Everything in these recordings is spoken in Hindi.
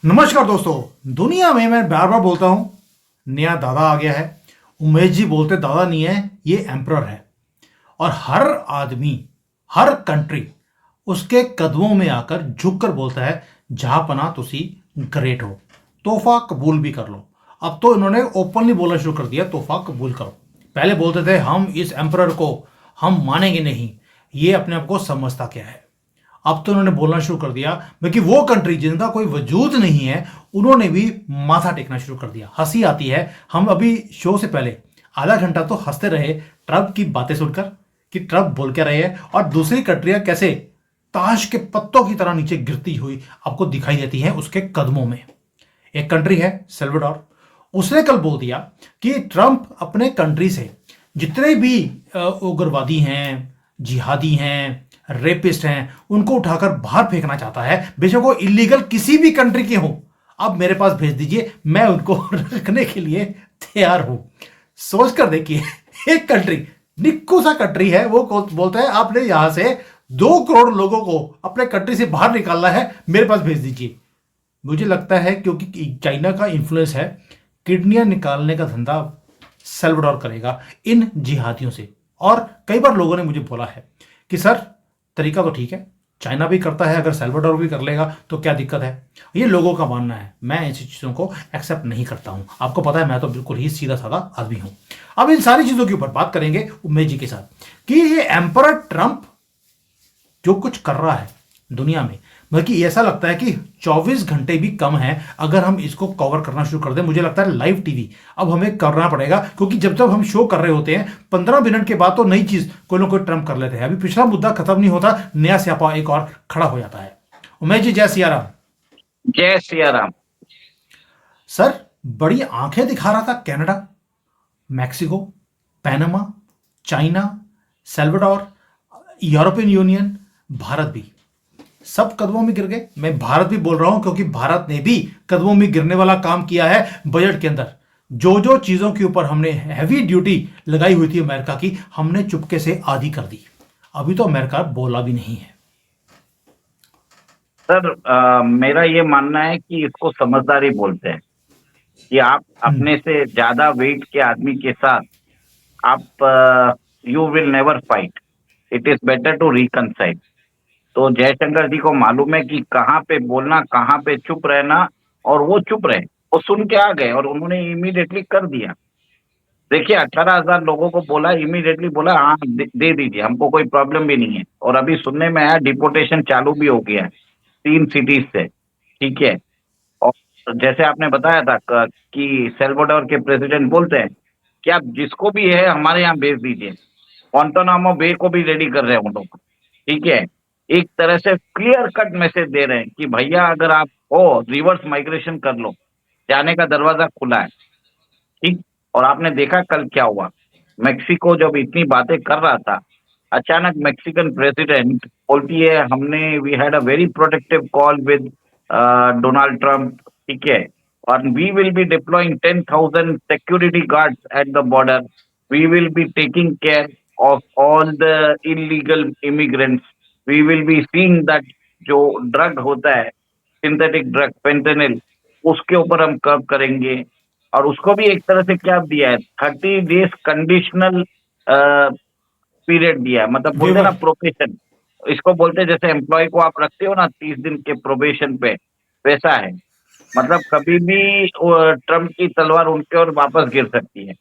नमस्कार दोस्तों। दुनिया में मैं बार बार बोलता हूं, नया दादा आ गया है। उमेश जी बोलते दादा नहीं है, ये एम्परर है। और हर आदमी, हर कंट्री उसके कदमों में आकर झुक कर बोलता है जहां पना तुसी ग्रेट हो, तोहफा कबूल भी कर लो। अब तो इन्होंने ओपनली बोलना शुरू कर दिया तोहफा कबूल करो। पहले बोलते थे हम इस एम्परर को हम मानेंगे नहीं, ये अपने आप को समझता क्या है। अब तो उन्होंने बोलना शुरू कर दिया, बल्कि वो कंट्री जिनका कोई वजूद नहीं है उन्होंने भी माथा टेकना शुरू कर दिया। हंसी आती है, हम अभी शो से पहले आधा घंटा तो हंसते रहे ट्रंप की बातें सुनकर कि ट्रंप बोल के रहे हैं और दूसरी कंट्रियां कैसे ताश के पत्तों की तरह नीचे गिरती हुई आपको दिखाई देती हैं उसके कदमों में। एक कंट्री है सेल्वाडोर, उसने कल बोल दिया कि ट्रंप अपने कंट्री से जितने भी उग्रवादी हैं, जिहादी हैं, रेपिस्ट हैं, उनको उठाकर बाहर फेंकना चाहता है, बेशक वो इलीगल किसी भी कंट्री के हो। अब मेरे पास भेज दीजिए, मैं उनको रखने के लिए तैयार हूं। सोच कर देखिए, एक कंट्री, निक्कू सा कंट्री है, वो बोलता है आपने यहां से 2 करोड़ लोगों को अपने कंट्री से बाहर निकालना है, मेरे पास भेज दीजिए। मुझे लगता है क्योंकि चाइना का इन्फ्लुएंस है, किडनियां निकालने का धंधा सेल्वाडोर करेगा इन जिहादियों से। और कई बार लोगों ने मुझे बोला है कि सर तरीका तो ठीक है, चाइना भी करता है, अगर सेल्वाडोर भी कर लेगा तो क्या दिक्कत है। ये लोगों का मानना है, मैं ऐसी चीज़ों को एक्सेप्ट नहीं करता हूं। आपको पता है मैं तो बिल्कुल ही सीधा साधा आदमी हूं। अब इन सारी चीज़ों के ऊपर बात करेंगे उमेश जी के साथ कि ये एम्परर ट्रंप जो कुछ कर रहा है दुनिया में, बल्कि ऐसा लगता है कि 24 घंटे भी कम है अगर हम इसको कवर करना शुरू कर दें। मुझे लगता है लाइव टीवी अब हमें करना पड़ेगा, क्योंकि जब तक हम शो कर रहे होते हैं 15 मिनट के बाद तो नई चीज कोई ना कोई ट्रम्प कर लेते हैं। अभी पिछला मुद्दा खत्म नहीं होता, नया स्यापा एक और खड़ा हो जाता है। उमेश जी जय सिया राम। जय सिया राम। सर, बड़ी आंखें दिखा रहा था Canada, Mexico, Panama, China, Salvador, European union, Bharat भी सब कदमों में गिर गए। मैं भारत भी बोल रहा हूं क्योंकि भारत ने भी कदमों में गिरने वाला काम किया है बजट के अंदर। जो जो चीजों के ऊपर हमने हैवी ड्यूटी लगाई हुई थी अमेरिका की, हमने चुपके से आधी कर दी। अभी तो अमेरिका बोला भी नहीं है। सर, मेरा ये मानना है कि इसको समझदारी बोलते हैं कि आप हम्म। अपने से ज्यादा वेट के आदमी के साथ आप you will never fight. It is better to reconcile. तो जयशंकर जी को मालूम है कि कहाँ पे बोलना, कहाँ पे चुप रहना। और वो चुप रहे, वो सुन के आ गए और उन्होंने इमीडिएटली कर दिया। देखिए, 18,000 लोगों को बोला, इमीडिएटली बोला हाँ दे दीजिए, हमको कोई प्रॉब्लम भी नहीं है। और अभी सुनने में आया डिपोटेशन चालू भी हो गया है 3 सिटीज से। ठीक है। और जैसे आपने बताया था कि सेल्वाडोर के प्रेसिडेंट बोलते हैं कि आप जिसको भी है हमारे यहाँ भेज दीजिए। ग्वांटानामो बे को भी रेडी कर रहे हैं वो लोग। ठीक है। एक तरह से क्लियर कट मैसेज दे रहे हैं कि भैया अगर आप हो, रिवर्स माइग्रेशन कर लो, जाने का दरवाजा खुला है। ठीक। और आपने देखा कल क्या हुआ। मेक्सिको जब इतनी बातें कर रहा था, अचानक मेक्सिकन प्रेसिडेंट बोलती है हमने we had a very protective call with Donald Trump. ठीक है। और we will be deploying 10,000 security guards at the border. We will be taking care of all the illegal immigrants. We will be seeing that जो ड्रग होता है, सिंथेटिक ड्रग फेंटेनिल, उसके ऊपर हम कर्व करेंगे। और उसको भी एक तरह से क्या दिया है, 30 डेज कंडीशनल पीरियड दिया है। मतलब बोलते हैं ना वेवर। प्रोबेशन, इसको बोलते हैं जैसे एम्प्लॉय को आप रखते हो ना 30 दिन के प्रोबेशन पे, वैसा है। मतलब कभी भी ट्रम्प की तलवार उनके और वापस गिर सकती है।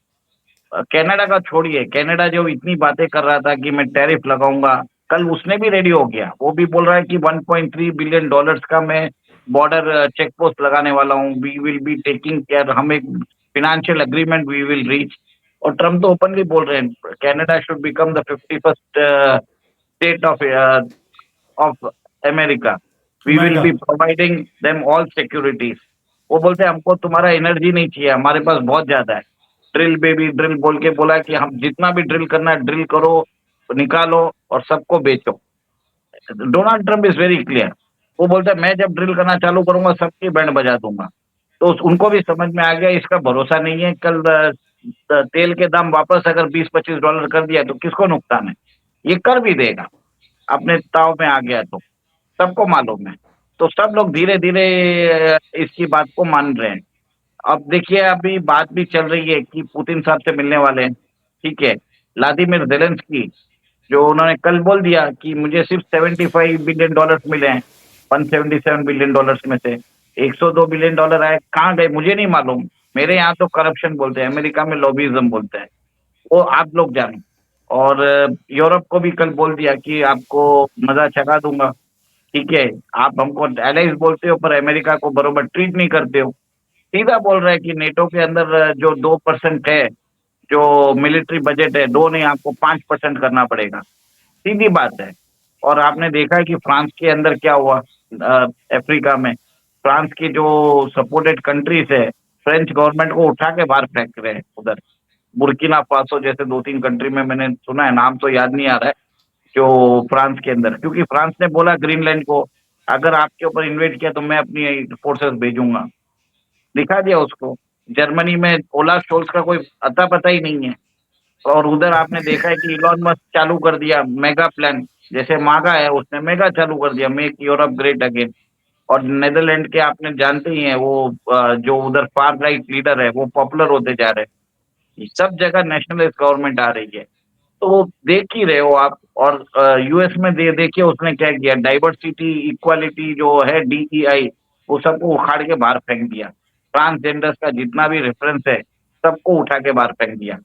कनाडा का छोड़िए, कनाडा जो इतनी बातें कर रहा था कि मैं टैरिफ लगाऊंगा, कल उसने भी रेडी हो गया। वो भी बोल रहा है कि 1.3 बिलियन डॉलर्स का मैं बॉर्डर चेक पोस्ट लगाने वाला हूँ। We will be taking care, हम एक financial agreement we will reach. और ट्रम्प तो ओपनली बोल रहे हैं Canada should become the 51st state of America. We will America. Be providing them all securities. वो बोलते हैं हमको तुम्हारा एनर्जी नहीं चाहिए, हमारे पास बहुत ज्यादा है। ड्रिल बेबी ड्रिल बोल के बोला कि हम जितना भी ड्रिल करना है ड्रिल करो, निकालो और सबको बेचो। Donald Trump is very clear. वो बोलता है मैं जब ड्रिल करना चालू करूंगा सबकी बैंड बजा दूंगा। तो उनको भी समझ में आ गया इसका भरोसा नहीं है। कल तेल के दाम वापस अगर 20-25 डॉलर कर दिया तो किसको नुकसान है। ये कर भी देगा, अपने ताव में आ गया तो सबको मालूम है। तो सब लोग धीरे धीरे इसकी बात को मान रहे हैं। अब देखिए अभी बात भी चल रही है कि पुतिन साहब से मिलने वाले हैं, ठीक है। व्लादिमीर ज़ेलेंस्की जो उन्होंने कल बोल दिया कि मुझे सिर्फ $75 बिलियन मिले हैं, $177 बिलियन में से। $102 बिलियन आए, कहाँ गए मुझे नहीं मालूम। मेरे यहाँ तो करप्शन बोलते हैं, अमेरिका में लॉबिज्म बोलते हैं, वो आप लोग जानो। और यूरोप को भी कल बोल दिया कि आपको मजा चखा दूंगा, ठीक है। आप हमको एलाइज बोलते हो पर अमेरिका को बरोबर ट्रीट नहीं करते हो। सीधा बोल रहा है कि नेटो के अंदर जो 2% है, जो मिलिट्री बजट है, 2 नहीं आपको 5% करना पड़ेगा। सीधी बात है। और आपने देखा है कि फ्रांस के अंदर क्या हुआ अफ्रीका में। फ्रांस की जो सपोर्टेड कंट्रीज है, फ्रेंच गवर्नमेंट को उठा के बाहर फेंक रहे हैं उधर। बुर्किना फासो जैसे 2-3 कंट्री में मैंने सुना है, नाम तो याद नहीं आ रहा है, जो फ्रांस के अंदर, क्योंकि फ्रांस ने बोला ग्रीनलैंड को अगर आपके ऊपर इन्वेड किया तो मैं अपनी फोर्सेस भेजूंगा। दिखा दिया उसको। जर्मनी में ओलाफ शोल्स का कोई अता पता ही नहीं है। और उधर आपने देखा है कि इलॉन मस्क चालू कर दिया मेगा प्लान, जैसे मागा है उसने मेगा चालू कर दिया, मेक यूरोप ग्रेट अगेन। और नीदरलैंड के आपने जानते ही हैं वो जो उधर फार राइट लीडर है वो पॉपुलर होते जा रहे हैं। सब जगह नेशनलिस्ट गवर्नमेंट आ रही है, तो देख ही रहे हो आप। और यूएस में देखिए उसने क्या किया, डाइवर्सिटी इक्वालिटी जो है डीईआई, वो सबको उखाड़ के बाहर फेंक दिया। ट्रांसजेंडर्स का जितना भी रेफरेंस है सबको उठा के बाहर फेंक दिया।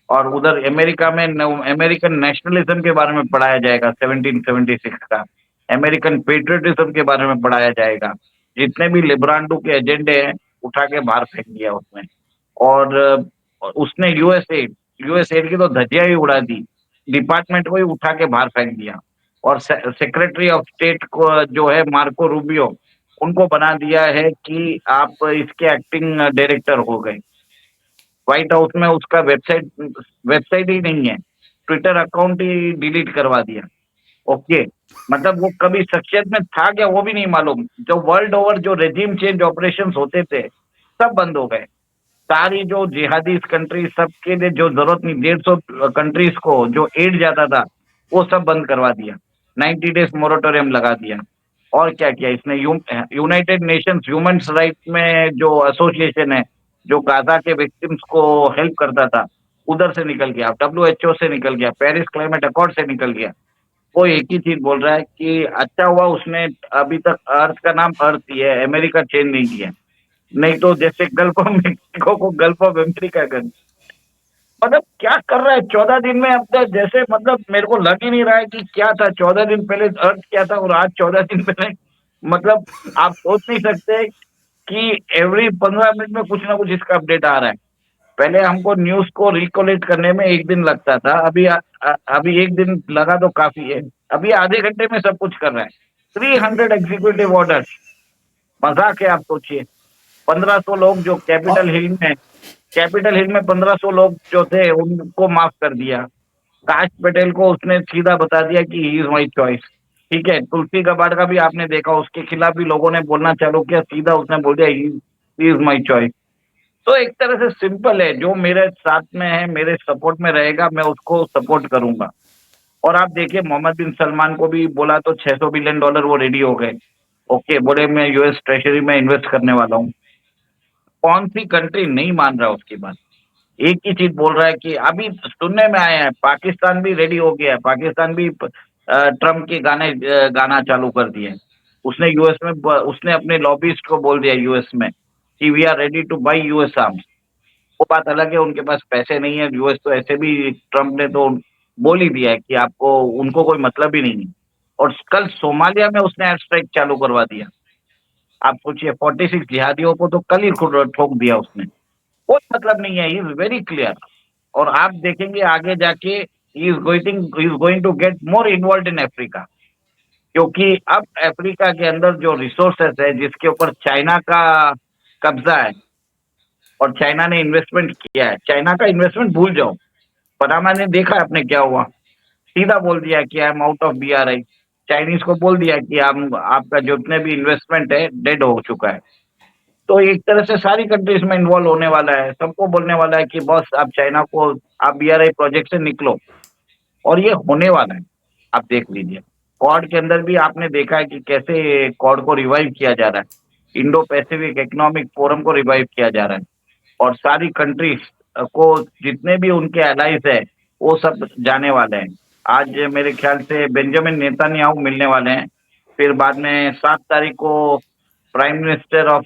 और उधर अमेरिका में अमेरिकन नेशनलिज्म के बारे में पढ़ाया जाएगा, 1776 का अमेरिकन पेट्रियटिज्म के बारे में पढ़ाया जाएगा। जितने भी लिब्रांडो के एजेंडे हैं उठा के बाहर फेंक दिया उसने। और उसने यूएसएड की तो धज्जियां ही उड़ा दी, डिपार्टमेंट को ही उठा के बाहर फेंक दिया। और सेक्रेटरी ऑफ स्टेट को जो है मार्को रूबियो, उनको बना दिया है कि आप इसके एक्टिंग डायरेक्टर हो गए। व्हाइट हाउस में उसका वेबसाइट ही नहीं है, ट्विटर अकाउंट ही डिलीट करवा दिया। ओके, मतलब वो कभी शख्सियत में था क्या वो भी नहीं मालूम। जो वर्ल्ड ओवर जो रेजिम चेंज ऑपरेशंस होते थे सब बंद हो गए। सारी जो जिहादी कंट्री सबके लिए जो जरूरत नहीं, 150 कंट्रीज को जो एड जाता था वो सब बंद करवा दिया। 90 डेज मोरेटोरियम लगा दिया। और क्या किया इसने, यूनाइटेड नेशंस ह्यूमन राइट्स में जो एसोसिएशन है, जो गाजा के विक्टिम्स को हेल्प करता था, उधर से निकल गया, डब्ल्यूएचओ से निकल गया, पेरिस क्लाइमेट अकॉर्ड से निकल गया। वो एक ही चीज बोल रहा है कि अच्छा हुआ उसने अभी तक अर्थ का नाम अर्थ ही है, अमेरिका चेंज नहीं किया। नहीं तो जैसे गल्फ ऑफ मेक्सिको को गल्फ ऑफ अमेरिका कर, मतलब क्या कर रहा है 14 दिन में। अब तक जैसे मतलब मेरे को लग ही नहीं रहा है कि क्या था 14 दिन पहले, अर्थ क्या था और आज 14 दिन पहले। मतलब आप सोच नहीं सकते कि एवरी 15 मिनट में कुछ ना कुछ इसका अपडेट आ रहा है। पहले हमको न्यूज को रिकोलेक्ट करने में 1 दिन लगता था, अभी 1 दिन लगा तो काफी है। अभी आधे घंटे में सब कुछ कर रहा है। 300 एग्जीक्यूटिव ऑर्डर, मजाक है आप सोचिए। 1500 लोग जो और कैपिटल हिल में 1500 लोग जो थे उनको माफ कर दिया। काश पटेल को उसने सीधा बता दिया कि ही इज माई चॉइस, ठीक है। तुलसी गबार्ड का भी आपने देखा, उसके खिलाफ भी लोगों ने बोलना चालू किया, सीधा उसने बोल दिया ही इज माई चॉइस। तो एक तरह से सिंपल है, जो मेरे साथ में है मेरे सपोर्ट में रहेगा मैं उसको सपोर्ट करूंगा। और आप देखिए मोहम्मद बिन सलमान को भी बोला तो $600 बिलियन वो रेडी हो गए। ओके, बोले मैं यूएस ट्रेजरी में इन्वेस्ट करने वाला हूँ। कौन सी कंट्री नहीं मान रहा उसकी बात। एक ही चीज बोल रहा है कि अभी सुनने में आया है पाकिस्तान भी रेडी हो गया है, पाकिस्तान भी ट्रम्प के गाना चालू कर दिए। उसने यूएस में उसने अपने लॉबिस्ट को बोल दिया यूएस में कि we are ready to buy US arms. वो बात अलग है, उनके पास पैसे नहीं है। यूएस तो ऐसे भी ट्रम्प ने तो बोल ही दिया है कि आपको उनको कोई मतलब ही नहीं है। और कल सोमालिया में उसने एयर स्ट्राइक चालू करवा दिया। आप सोचिए 46 जिहादियों को तो कल ही ठोक दिया उसने। कोई मतलब नहीं है, ही इज वेरी क्लियर। और आप देखेंगे आगे जाके he is going to get more involve in Africa. क्योंकि अब अफ्रीका के अंदर जो रिसोर्सेस है जिसके ऊपर चाइना का कब्जा है और चाइना ने इन्वेस्टमेंट किया है, चाइना का इन्वेस्टमेंट भूल जाओ। पनामा ने देखा आपने क्या हुआ, सीधा बोल दिया कि I am out of BRI. Chinese को बोल दिया कि हम आपका जितने भी इन्वेस्टमेंट है डेड हो चुका है। तो एक तरह से सारी कंट्रीज में इन्वॉल्व होने वाला है, सबको बोलने वाला है कि बस आप चाइना को, आप बीआरआई प्रोजेक्ट से निकलो। और ये होने वाला है, आप देख लीजिए। क्वाड के अंदर भी आपने देखा है कि कैसे क्वाड को रिवाइव किया जा रहा है, इंडो पैसिफिक इकोनॉमिक फोरम को रिवाइव किया जा रहा है, और सारी कंट्रीज को जितने भी उनके एलाइज है वो सब जाने वाले हैं। आज मेरे ख्याल से बेंजामिन नेतन्याहू मिलने वाले हैं, फिर बाद में 7 तारीख को प्राइम मिनिस्टर ऑफ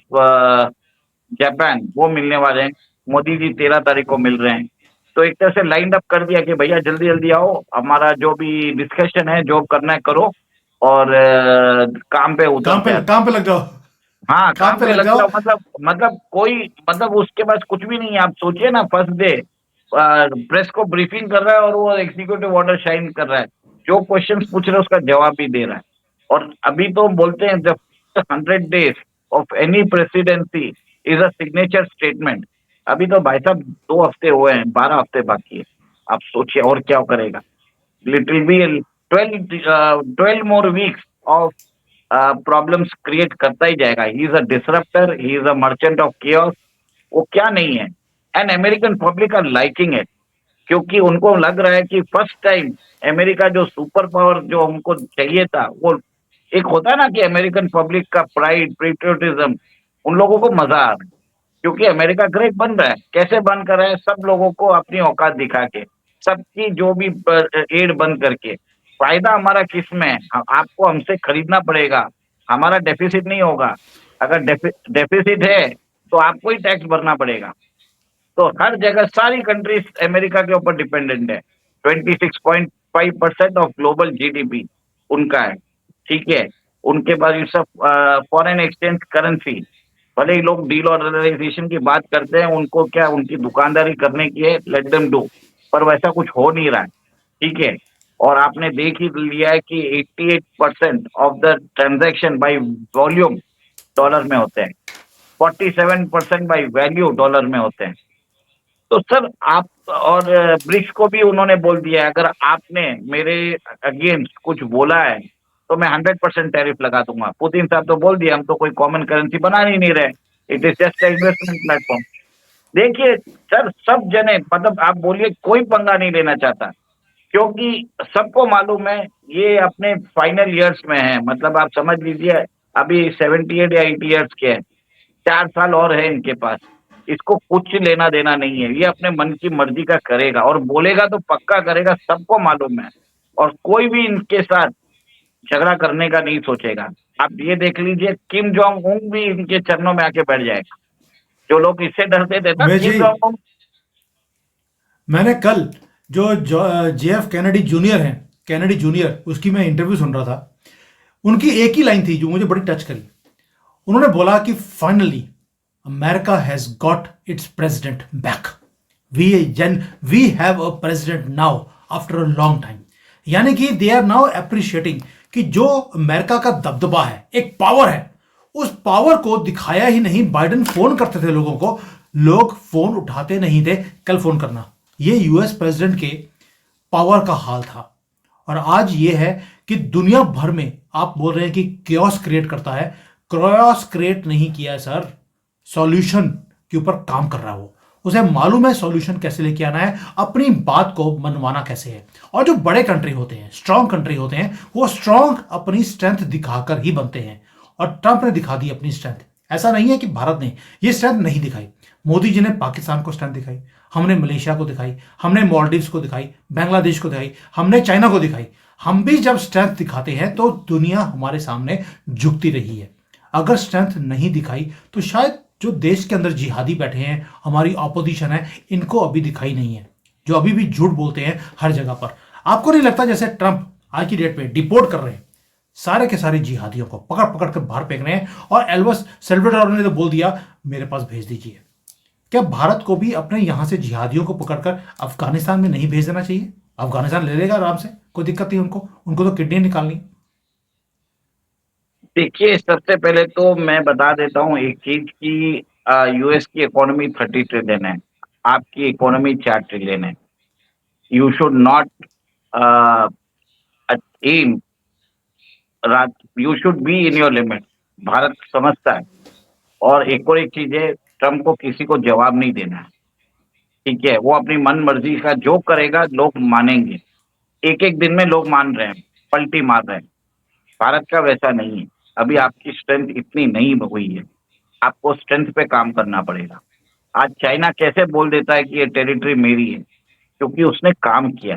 जापान वो मिलने वाले हैं, मोदी जी 13 तारीख को मिल रहे हैं। तो एक तरह से लाइन अप कर दिया कि भैया जल्दी जल्दी आओ, हमारा जो भी डिस्कशन है जो करना है करो, और काम पे उतरते हैं। काम पे लग जाओ। हाँ, काम काम पे पे लग लग जाओ। जाओ, मतलब कोई, मतलब उसके पास कुछ भी नहीं है। आप सोचिए ना, फर्स्ट डे प्रेस को ब्रीफिंग कर रहा है और वो एग्जीक्यूटिव ऑर्डर साइन कर रहा है, जो क्वेश्चंस पूछ रहे हैं उसका जवाब भी दे रहा है। और अभी तो बोलते हैं जब 100 days of any presidency is a signature statement. अभी तो भाई साहब 2 हफ्ते हुए हैं, 12 हफ्ते बाकी है। आप सोचिए और क्या करेगा। Little be 12 more weeks of problems create करता ही जाएगा। He is a disruptor, he is a merchant of chaos, वो क्या नहीं है। And American public are liking it, क्योंकि उनको लग रहा है कि फर्स्ट टाइम अमेरिका जो सुपर पावर जो हमको चाहिए था, वो एक होता है ना कि अमेरिकन पब्लिक का प्राइड पेट्रियोटिज्म, उन लोगों को मजा आ रहा है, क्योंकि अमेरिका ग्रेट बन रहा है। कैसे बन कर रहा है? सब लोगों को अपनी औकात दिखा के, सबकी जो भी एड बंद करके। फायदा हमारा किस में है? आपको हमसे खरीदना पड़ेगा, हमारा डेफिसिट नहीं होगा। अगर डेफिसिट है तो आपको ही टैक्स भरना पड़ेगा। तो हर जगह सारी कंट्रीज अमेरिका के ऊपर डिपेंडेंट है। 26.5% ऑफ ग्लोबल जीडीपी उनका है, ठीक है। उनके पास ये सब फॉरेन एक्सचेंज करेंसी, भले ही लोग डीलॉलराइजेशन की बात करते हैं, उनको क्या उनकी दुकानदारी करने की है, लेट देम डू, पर वैसा कुछ हो नहीं रहा है, ठीक है। और आपने देख ही लिया है कि 88% of the transaction by volume dollar में होते हैं, 47% बाय वैल्यू डॉलर में होते हैं। तो सर आप, और ब्रिक्स को भी उन्होंने बोल दिया है, अगर आपने मेरे अगेंस्ट कुछ बोला है तो मैं 100% टैरिफ लगा दूंगा। पुतिन साहब तो बोल दिया हम तो कोई कॉमन करेंसी बना ही नहीं रहे, it is just investment platform. देखिए सर, सब जने, मतलब आप बोलिए कोई पंगा नहीं लेना चाहता, क्योंकि सबको मालूम है ये अपने फाइनल ईयर्स में है। मतलब आप समझ लीजिए अभी 78 या 80 ईयर्स के हैं, 4 साल और है इनके पास। इसको कुछ लेना देना नहीं है, ये अपने मन की मर्जी का करेगा, और बोलेगा तो पक्का करेगा, सबको मालूम है। और कोई भी इनके साथ झगड़ा करने का नहीं सोचेगा। आप ये देख लीजिए, किम जोंग उन भी इनके चरणों में आके बैठ जाएगा। जो लोग इससे डरते थे ना, उमेश किम जी, जोंग उन। मैंने कल जो JF कैनेडी जूनियर हैं, कैनेडी जूनियर, उसकी मैं इंटरव्यू सुन रहा था। उनकी एक ही लाइन थी जो मुझे बड़ी टच करी। उन्होंने बोला कि finally America has got its president back. We have a president now after a long time. यानी कि दे आर नाउ अप्रिशिएटिंग कि जो अमेरिका का दबदबा है, एक पावर है, उस पावर को दिखाया ही नहीं। बाइडेन फोन करते थे लोगों को, लोग फोन उठाते नहीं थे। कल फोन करना, ये यूएस प्रेसिडेंट के पावर का हाल था। और आज ये है कि दुनिया भर में आप बोल रहे हैं कि क्योस क्रिएट करता है। क्योस क्रिएट नहीं किया है सर, सॉल्यूशन के ऊपर काम कर रहा है वो। उसे मालूम है सॉल्यूशन कैसे लेके आना है, अपनी बात को मनवाना कैसे है। और जो बड़े कंट्री होते हैं, स्ट्रांग कंट्री होते हैं, वो स्ट्रांग अपनी स्ट्रेंथ दिखाकर ही बनते हैं। और ट्रंप ने दिखा दी अपनी स्ट्रेंथ। ऐसा नहीं है कि भारत ने ये स्ट्रेंथ नहीं दिखाई। मोदी जी ने पाकिस्तान को स्ट्रेंथ दिखाई, हमने मलेशिया को दिखाई, हमने मालदीव्स को दिखाई, बांग्लादेश को दिखाई, हमने चाइना को दिखाई। हम भी जब स्ट्रेंथ दिखाते हैं तो दुनिया हमारे सामने झुकती रही है। अगर स्ट्रेंथ नहीं दिखाई तो शायद जो देश के अंदर जिहादी बैठे हैं, हमारी ऑपोजिशन है, इनको अभी दिखाई नहीं है, जो अभी भी झूठ बोलते हैं हर जगह पर। आपको नहीं लगता जैसे ट्रंप आज की डेट में डिपोर्ट कर रहे हैं सारे के सारे जिहादियों को, पकड़ पकड़ कर बाहर फेंक रहे हैं, और एल्बस सेल्वाडोर ने तो बोल दिया मेरे पास भेज दीजिए। क्या भारत को भी अपने यहां से जिहादियों को पकड़कर अफगानिस्तान में नहीं भेज देना चाहिए? अफगानिस्तान ले लेगा आराम से, कोई दिक्कत नहीं उनको, उनको तो किडनी निकालनी। देखिए सबसे पहले तो मैं बता देता हूँ एक चीज की, यूएस की इकोनॉमी 30 ट्रिलियन है, आपकी इकोनॉमी 4 ट्रिलियन है। You should not um, you should be in your limit. Bharat समझता है। और एक चीज है, ट्रम्प को किसी को जवाब नहीं देना है, ठीक है। वो अपनी मन मर्जी का जो करेगा लोग मानेंगे। एक एक दिन में लोग मान रहे हैं, पलटी मार रहे हैं। भारत का वैसा नहीं है। अभी आपकी स्ट्रेंथ इतनी नहीं हुई है, आपको स्ट्रेंथ पे काम करना पड़ेगा। आज चाइना कैसे बोल देता है कि ये टेरिटरी मेरी है, क्योंकि उसने काम किया।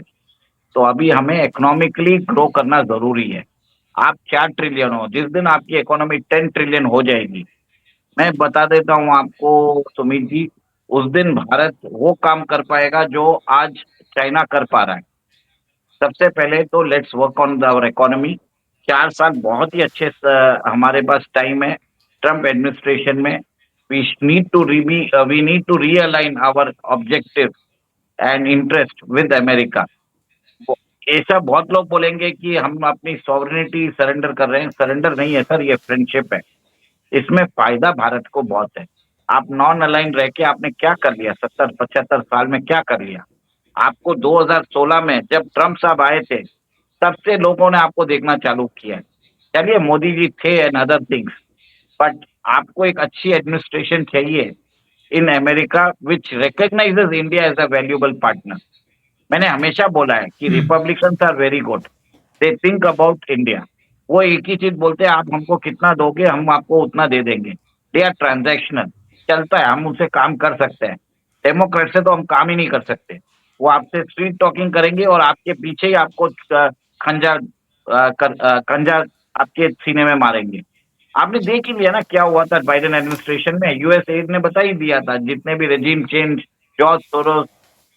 तो अभी हमें इकोनॉमिकली ग्रो करना जरूरी है। आप 4 ट्रिलियन हो, जिस दिन आपकी इकोनॉमी 10 ट्रिलियन हो जाएगी, मैं बता देता हूँ आपको सुमित जी, उस दिन भारत वो काम कर पाएगा जो आज चाइना कर पा रहा है। सबसे पहले तो let's work on our economy. 4 साल बहुत ही अच्छे हमारे पास टाइम है। ट्रम्प एडमिनिस्ट्रेशन में we need to realign our objective and interest with America. ऐसा बहुत लोग बोलेंगे कि हम अपनी सॉवरेनिटी सरेंडर कर रहे हैं। सरेंडर नहीं है सर, ये फ्रेंडशिप है। इसमें फायदा भारत को बहुत है। आप नॉन अलाइन रह के आपने क्या कर लिया? 70-75 साल में क्या कर लिया? आपको 2016 में जब ट्रम्प साहब आए थे, तब से लोगों ने आपको देखना चालू किया है। चलिए मोदी जी थे एंड अदर थिंग्स, बट आपको एक अच्छी एडमिनिस्ट्रेशन चाहिए in America which recognizes India as a valuable partner. मैंने हमेशा बोला है कि hmm. Republicans are very good, they think about India. वो एक ही चीज बोलते हैं, आप हमको कितना दोगे हम आपको उतना दे देंगे। दे आर ट्रांजैक्शनल, चलता है, हम उनसे काम कर सकते हैं। डेमोक्रेट से तो हम काम ही नहीं कर सकते। वो आपसे स्वीट टॉकिंग करेंगे और आपके पीछे ही आपको खंजर खंजर आपके सीने में मारेंगे। आपने देख ही लिया ना क्या हुआ था बाइडेन एडमिनिस्ट्रेशन में। यूएस एड ने बता ही दिया था, जितने भी रेजिम चेंज, जॉर्ज सोरोस,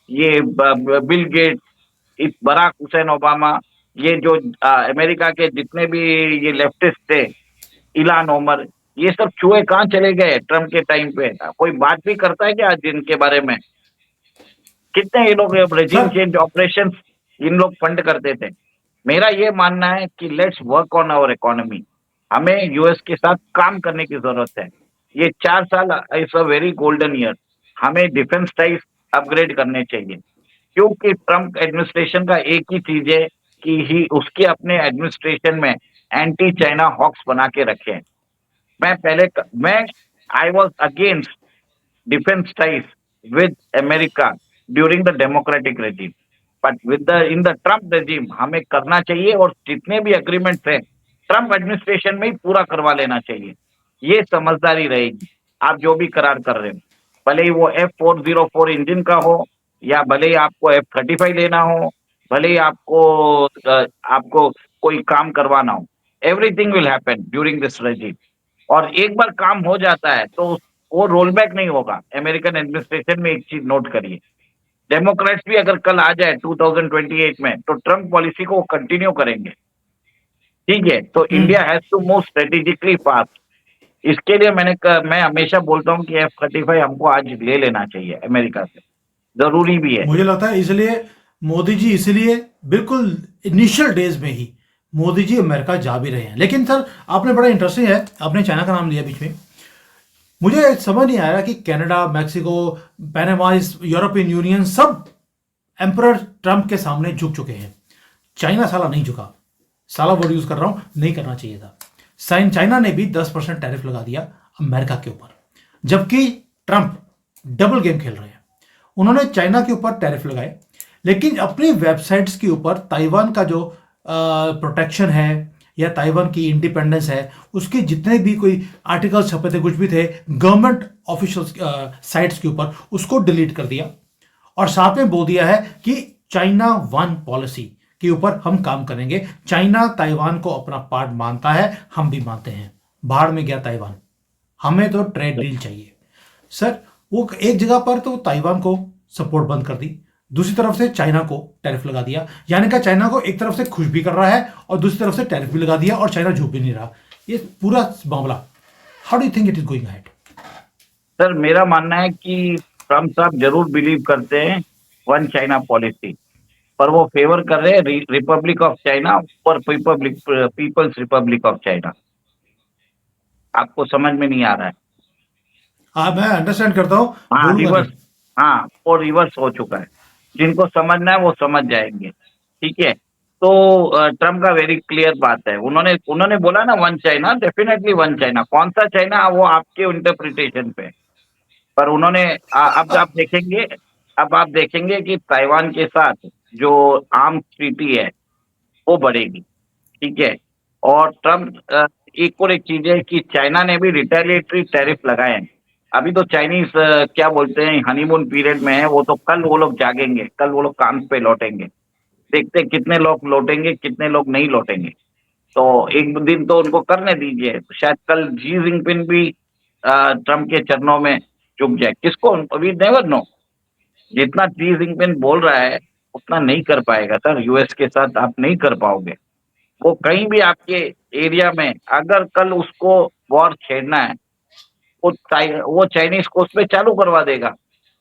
ये Bill Gates, Barack Hussein Obama, ये जो अमेरिका के जितने भी ये लेफ्टिस्ट थे, इलान ओमर, ये सब चूहे कहाँ चले गए ट्रम्प के टाइम पे? कोई बात भी करता है क्या आज इनके बारे में? कितने ये लोग रेजिम सर चेंज ऑपरेशन इन लोग फंड करते थे। मेरा ये मानना है कि let's work on our economy. हमें यूएस के साथ काम करने की जरूरत है। ये 4 साल is a very golden year. हमें डिफेंस टाइप अपग्रेड करने चाहिए, क्योंकि ट्रम्प एडमिनिस्ट्रेशन का एक ही चीज है कि ही उसके अपने एडमिनिस्ट्रेशन में एंटी चाइना हॉक्स बना के रखे हैं। मैं I was against defense ties with America during the democratic regime. But with the in the Trump regime हमें करना चाहिए, और जितने भी अग्रीमेंट्स हैं ट्रम्प एडमिनिस्ट्रेशन में ही पूरा करवा लेना चाहिए। ये समझदारी रहेगी। आप जो भी करार कर रहे हो, भले ही वो F404 इंजन का हो, या भले ही आपको F35 लेना हो, भले ही आपको कोई काम करवाना हो, everything will happen during this regime। और एक बार काम हो जाता है तो वो रोल बैक नहीं होगा। अमेरिकन एडमिनिस्ट्रेशन में एक चीज नोट करिए, डेमोक्रेट्स भी अगर कल आ जाए 2028 में, तो ट्रम्प पॉलिसी को कंटिन्यू करेंगे। ठीक है, तो hmm. India has to move strategically fast. इसके लिए मैं हमेशा बोलता हूँ कि F35 हमको आज ले लेना चाहिए अमेरिका से, जरूरी भी है। मुझे लगता है इसलिए मोदी जी इसलिए बिल्कुल इनिशियल डेज में ही मोदी जी अमेरिका जा भी रहे हैं। लेकिन सर आपने बड़ा इंटरेस्टिंग है, आपने चाइना का नाम लिया बीच में। मुझे समझ नहीं आ रहा कि Canada, Mexico, Panama, European union सब एम्परर ट्रम्प के सामने झुक चुके हैं। चाइना साला नहीं झुका। साला वर्ड यूज कर रहा हूं, नहीं करना चाहिए था। चाइना ने भी 10% टैरिफ लगा दिया अमेरिका के ऊपर, जबकि ट्रम्प डबल गेम खेल रहे हैं। उन्होंने चाइना के ऊपर टैरिफ लगाए, लेकिन अपनी वेबसाइट्स के ऊपर ताइवान का जो प्रोटेक्शन है या ताइवान की इंडिपेंडेंस है, उसके जितने भी कोई आर्टिकल छपे थे, कुछ भी थे गवर्नमेंट ऑफिशियल साइट्स के ऊपर, उसको डिलीट कर दिया। और साथ में बोल दिया है कि चाइना वन पॉलिसी के ऊपर हम काम करेंगे। चाइना ताइवान को अपना पार्ट मानता है, हम भी मानते हैं। भाड़ में गया ताइवान, हमें तो ट्रेड डील चाहिए। सर वो एक जगह पर तो ताइवान को सपोर्ट बंद कर दी, दूसरी तरफ से चाइना को टैरिफ लगा दिया। यानी कि चाइना को एक तरफ से खुश भी कर रहा है और दूसरी तरफ से टैरिफ भी लगा दिया, और चाइना झुक भी नहीं रहा। ये पूरा मामला, how do you think it is going ahead? Sir मेरा मानना है कि ट्रम्प साहब जरूर बिलीव करते हैं वन चाइना पॉलिसी, पर वो फेवर कर रहे हैं रिपब्लिक ऑफ चाइना और पीपल्स रिपब्लिक ऑफ चाइना। आपको समझ में नहीं आ रहा है? हाँ मैं अंडरस्टैंड करता हूं, हाँ बोलूंगा रिवर्स। नहीं। हाँ, वो रिवर्स हो चुका है। जिनको समझना है वो समझ जाएंगे। ठीक है, तो ट्रम्प का वेरी क्लियर बात है। उन्होंने उन्होंने बोला ना one China, definitely one China. कौन सा चाइना वो आपके इंटरप्रिटेशन पे। पर उन्होंने अब आप देखेंगे कि ताइवान के साथ जो आर्म्स ट्रीटी है वो बढ़ेगी। ठीक है, और ट्रम्प एक और एक चीज है कि चाइना ने भी रिटेलिएटरी टैरिफ लगाए हैं। अभी तो चाइनीज क्या बोलते हैं, हनीमून पीरियड में है। वो तो कल वो लोग जागेंगे, कल वो लोग काम पे लौटेंगे। देखते हैं कितने लोग लौटेंगे, कितने लोग नहीं लौटेंगे। तो एक दिन तो उनको करने दीजिए, तो शायद कल जी जिनपिंग भी ट्रम्प के चरणों में झुक जाए। किसको, वी नेवर नो। जितना जी जिनपिंग बोल रहा है उतना नहीं कर पाएगा सर। यूएस के साथ आप नहीं कर पाओगे। वो कहीं भी आपके एरिया में अगर कल उसको वॉर छेड़ना है, वो चाइनीज कोस्ट पे चालू करवा देगा।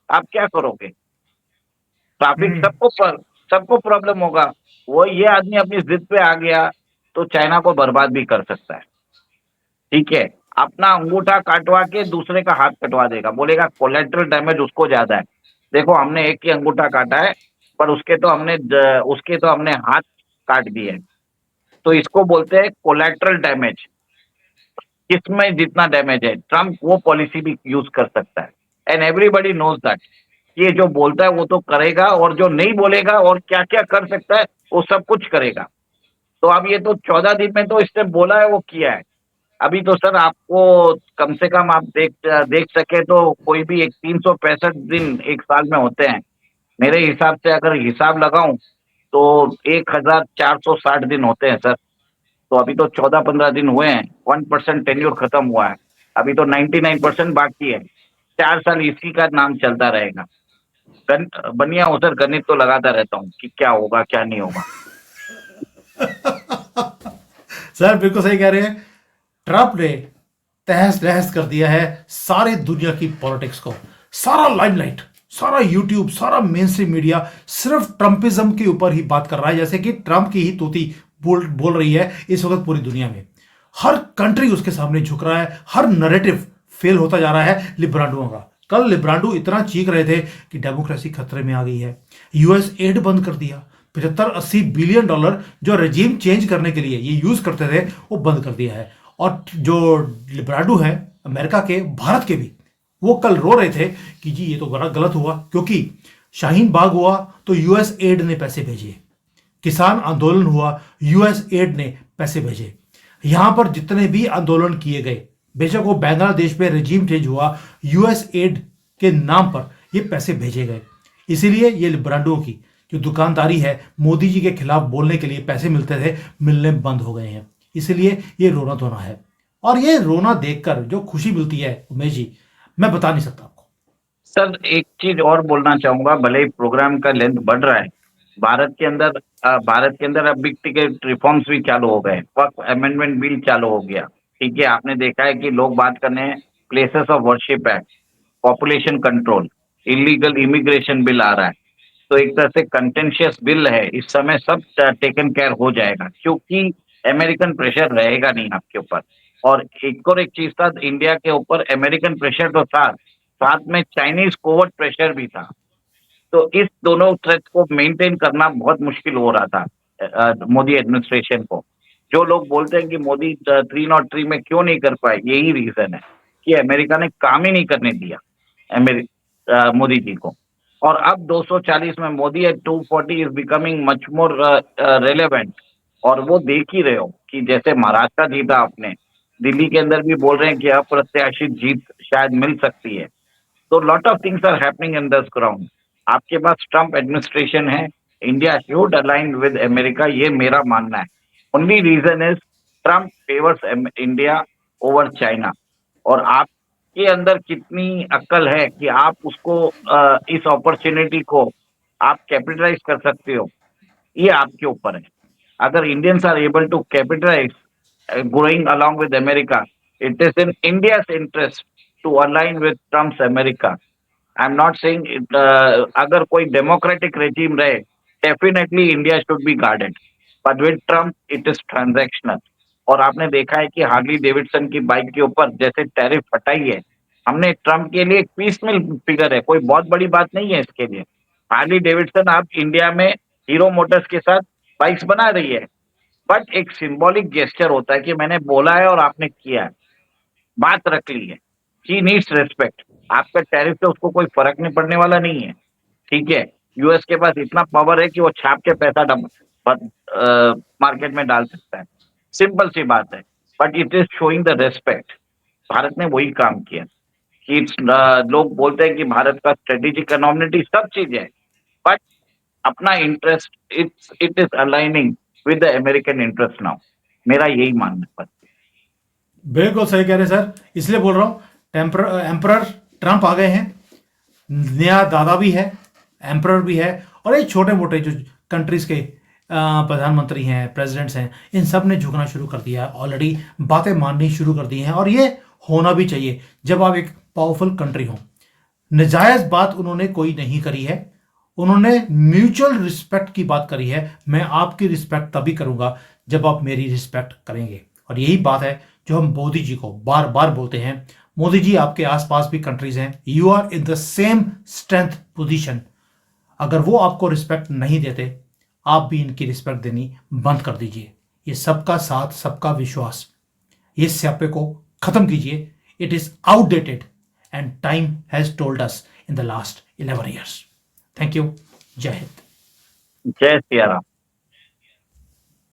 आप क्या करोगे? ट्रैफिक हम्म। सबको प्रॉब्लम होगा। वो ये आदमी अपनी जिद पे आ गया तो चाइना को बर्बाद भी कर सकता है। ठीक है, अपना अंगूठा काटवा के दूसरे का हाथ कटवा देगा, बोलेगा कोलेटरल डैमेज उसको ज्यादा है। देखो हमने एक ही अंगूठा काटा है, पर उसके तो हमने हाथ काट दिए हैं। तो इसको बोलते हैं कोलेटरल डैमेज। किसमें जितना डैमेज है, ट्रम्प वो पॉलिसी भी यूज कर सकता है। And everybody knows that. ये जो बोलता है वो तो करेगा, और जो नहीं बोलेगा और क्या क्या कर सकता है वो सब कुछ करेगा। तो अब ये तो 14 दिन में तो इसने बोला है, वो किया है। अभी तो सर आपको कम से कम आप देख सके तो कोई भी एक 365 दिन एक साल में होते हैं। मेरे हिसाब से अगर हिसाब लगाऊं तो 1460 दिन होते हैं सर। तो अभी तो 14-15 दिन हुए हैं, 1% टेन्योर खत्म हुआ है। अभी तो 99% बाकी है। 4 साल इसी का नाम चलता रहेगा। बनिया हो सर, गणित तो लगाता रहता हूँ कि क्या होगा क्या नहीं होगा। सर बिल्कुल सही कह रहे हैं। ट्रंप ने तहस नहस कर दिया है सारी दुनिया की पॉलिटिक्स को। सारा लाइमलाइट, सारा यूट्यूब, सारा मेन स्ट्रीम मीडिया सिर्फ ट्रंपिज्म के ऊपर ही बात कर रहा है, जैसे कि ट्रंप की ही तूती बोल बोल रही है इस वक्त पूरी दुनिया में। हर कंट्री उसके सामने झुक रहा है, हर नैरेटिव फेल होता जा रहा है लिब्रांडुओं का। कल लिब्रांडो इतना चीख रहे थे कि डेमोक्रेसी खतरे में आ गई है। यूएस एड बंद कर दिया। 75-80 बिलियन डॉलर जो रजीम चेंज करने के लिए ये यूज करते थे वो बंद कर दिया है। और जो लिब्राडो है अमेरिका के, भारत के भी, वो कल रो रहे थे कि जी ये तो बड़ा गलत हुआ, क्योंकि शाहीन बाग हुआ तो यूएस एड ने पैसे भेजे, किसान आंदोलन हुआ यूएस एड ने पैसे भेजे, यहां पर जितने भी आंदोलन किए गए, बेशक वो बांग्लादेश में रजीम चेंज हुआ, यूएस एड के नाम पर ये पैसे भेजे गए। इसीलिए ये ब्रांडों की जो दुकानदारी है, मोदी जी के खिलाफ बोलने के लिए पैसे मिलते थे, मिलने बंद हो गए हैं। इसलिए ये रोना धोना है। और ये रोना देखकर जो खुशी मिलती है उमेश जी, मैं बता नहीं सकता आपको। सर एक चीज और बोलना चाहूंगा, भले ही प्रोग्राम का लेंथ बढ़ रहा है। भारत के अंदर अब बिग टिकट रिफॉर्म्स भी चालू हो गए। वक्फ अमेंडमेंट बिल चालू हो गया। ठीक है, आपने देखा है कि लोग बात करने हैं places of worship act, population control, illegal immigration bill आ रहा है। तो एक तरह से कंटेंशियस बिल है, इस समय सब टेकन केयर हो जाएगा, क्योंकि अमेरिकन प्रेशर रहेगा नहीं आपके ऊपर। और एक चीज था, इंडिया के ऊपर अमेरिकन प्रेशर तो था, साथ में चाइनीज कोवर्ट प्रेशर भी था। तो इस दोनों थ्रेट को मेंटेन करना बहुत मुश्किल हो रहा था मोदी एडमिनिस्ट्रेशन को। जो लोग बोलते हैं कि मोदी 303 में क्यों नहीं कर पाए, यही रीजन है कि अमेरिका ने काम ही नहीं करने दिया मोदी जी को। और अब 240 में Modi at 240 is becoming much more relevant. और वो देख ही रहे हो कि जैसे महाराष्ट्र जीता आपने, दिल्ली के अंदर भी बोल रहे हैं कि अप्रत्याशित जीत शायद मिल सकती है। तो lot of things are happening in this ground. आपके पास ट्रम्प एडमिनिस्ट्रेशन है, India should align with America, ये मेरा मानना है। Only reason is Trump favours India over China. और आपके अंदर कितनी अक्ल है कि आप उसको इस अपॉर्चुनिटी को आप कैपिटलाइज कर सकते हो, ये आपके ऊपर है। अगर Indians are able to capitalise going along with America, it is in India's interest to align with Trump's America. I'm not saying अगर कोई डेमोक्रेटिक रेजिम रहे, definitely India should be guarded, but with Trump it is transactional. और आपने देखा है कि हार्ली डेविडसन की बाइक के ऊपर जैसे टैरिफ हटाई है, हमने ट्रम्प के लिए एक पीसमिल फिगर है, कोई बहुत बड़ी बात नहीं है इसके लिए। हार्ली डेविडसन आप इंडिया में हीरो मोटर्स के साथ बाइक्स बना रही है, बट एक सिंबॉलिक जेस्चर होता है कि मैंने बोला है और आपने किया है, बात रख ली है। He needs respect. आपका टैरिफ से उसको कोई फर्क नहीं पड़ने वाला नहीं है। ठीक है, यूएस के पास इतना पावर है कि वो छाप के पैसा मार्केट में डाल सकता है। सिंपल सी बात है, but it is showing the respect. Bharat ने वही काम किया कि लोग बोलते हैं कि भारत का स्ट्रेटेजिक इकोनॉमिटी सब चीज है, बट अपना interest it is aligning with the American interest now. मेरा यही मानना है बस। बिल्कुल सही कह रहे हैं सर, इसलिए बोल रहा हूँ एम्परर ट्रंप आ गए हैं, नया दादा भी है, एम्परर भी है, और ये छोटे मोटे जो कंट्रीज के प्रधानमंत्री हैं, प्रेसिडेंट्स हैं, इन सब ने झुकना शुरू कर दिया है ऑलरेडी, बातें माननी शुरू कर दी हैं, और ये होना भी चाहिए जब आप एक पावरफुल कंट्री हो। नजायज बात उन्होंने कोई नहीं करी है, उन्होंने म्यूचुअल रिस्पेक्ट की बात करी है। मैं आपकी रिस्पेक्ट तभी करूंगा जब आप मेरी रिस्पेक्ट करेंगे, और यही बात है जो हम मोदी जी को बार बार बोलते हैं। मोदी जी, आपके आसपास भी कंट्रीज हैं, you are in the same strength position. अगर वो आपको रिस्पेक्ट नहीं देते, आप भी इनकी रिस्पेक्ट देनी बंद कर दीजिए। ये सबका साथ, सबका विश्वास, ये स्यापे को खत्म कीजिए। It is outdated and time has told us in the last 11 years। Thank you. जय हिंद। जय सिया राम।